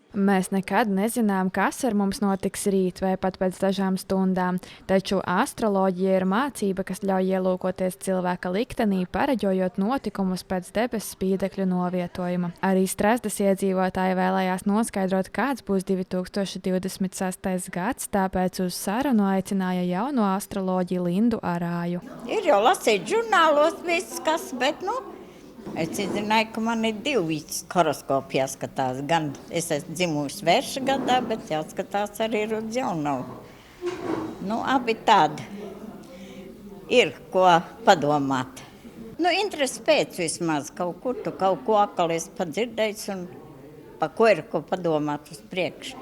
Mēs nekad nezinām, kas ar mums notiks rīt vai pat pēc dažām stundām, taču astroloģija ir mācība, kas ļauj ielūkoties cilvēka liktenī, pareģojot notikumus pēc debesu spīdekļu novietojuma. Arī Strazdas iedzīvotāji vēlējās noskaidrot, kāds būs 2026. gads, tāpēc uz sarunu aicināja jauno astroloģiju Lindu Arāju. Ir jau lasīt žurnālos viss, kas, bet, es zināju, ka man ir divi horoskopi jāskatās. Gan es esmu dzimusi vērša gadā, bet jāskatās arī uz jauno. Abi tādi ir, ko padomāt. Interesi pēc vismaz kaut kur tu kaut ko akali esi padzirdējis un pa ko ir ko padomāt uz priekšu.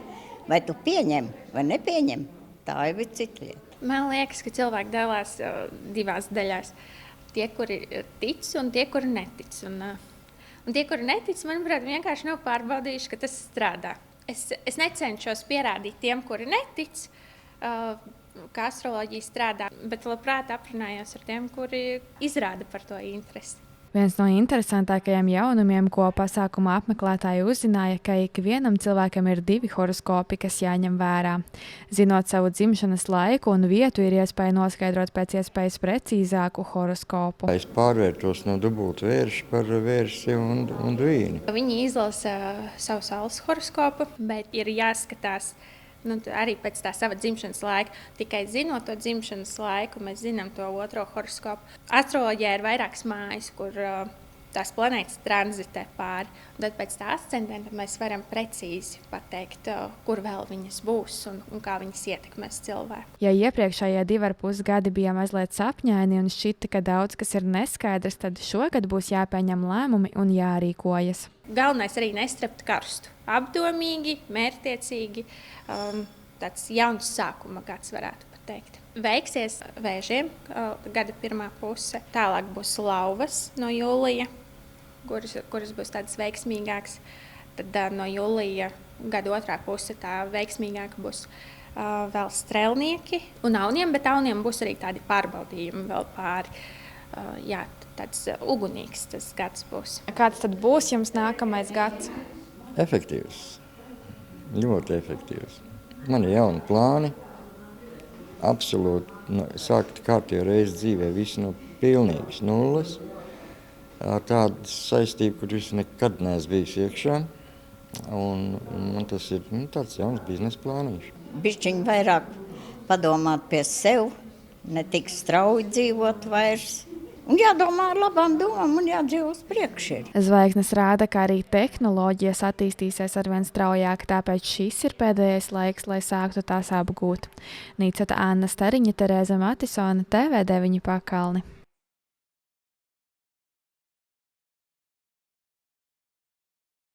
Vai tu pieņem vai nepieņem, tā jau ir cita lieta. Man liekas, ka cilvēki dalās divās daļās. Tie, kuri tic un tie, kuri netic. Un tie, kuri netic, manuprāt, vienkārši nav pārbaudījuši, ka tas strādā. Es necenšos pierādīt tiem, kuri netic, ka astroloģija strādā, bet labprāt aprunājos ar tiem, kuri izrāda par to interesi. Viens no interesantākajiem jaunumiem, ko pasākuma apmeklētāji uzzināja, ka ikvienam cilvēkam ir divi horoskopi, kas jāņem vērā. Zinot savu dzimšanas laiku un vietu, ir iespēja noskaidrot pēc iespējas precīzāku horoskopu. Es pārvērtos no dubultu vērša par vērsi un dvīni. Viņi izlasa savu saules horoskopu, bet ir jāskatās arī pēc tā sava dzimšanas laika. Tikai zinot to dzimšanas laiku, mēs zinām to otro horoskopu. Astroloģijā ir vairākas mājas, kur tās planētas tranzitē pāri. Un tad pēc tā ascendenta mēs varam precīzi pateikt, kur vēl viņas būs un kā viņas ietekmēs cilvēku. Ja iepriekšējie 2,5 gadi bija mazliet sapņaini un šķita, ka daudz kas ir neskaidrs, tad šogad būs jāpieņem lēmumi un jārīkojas. Galvenais arī nestrept karstu. Apdomīgi, mērķtiecīgi, tāds jauns sākuma gads varētu pateikt. Veiksies Vēžiem gada pirmā puse, tālāk būs Lauvas no jūlija, kuras būs tādas veiksmīgākas. Tad no jūlija gada otrā puse tā veiksmīgāka būs vēl Strēlnieki un Auniem, bet Auniem būs arī tādi pārbaudījumi vēl pāri. Tāds ugunīgs tas gads būs. Kāds tad būs jums nākamais gads? Efektīvs. Ļoti efektīvs. Man ir jauni plāni. Absolūti sākt kārtējo reizi dzīvē visu no pilnīgas nulles. Ar tādu saistību, kur es nekad neesmu bijis iekšā. Un man tas ir tāds jauns biznesa plāniņš. Bišķiņ vairāk padomāt pie sev, ne tik strauji dzīvot vairs. Un jādomā ar labām domām un jādzīvo uz priekšu. Zvaigznes rāda, ka arī tehnoloģijas attīstīsies arvien straujāk, tāpēc šis ir pēdējais laiks, lai sāktu tās apgūt. Nīceta Anna Stariņa, Terēza Matisone, TV9 Pakalni.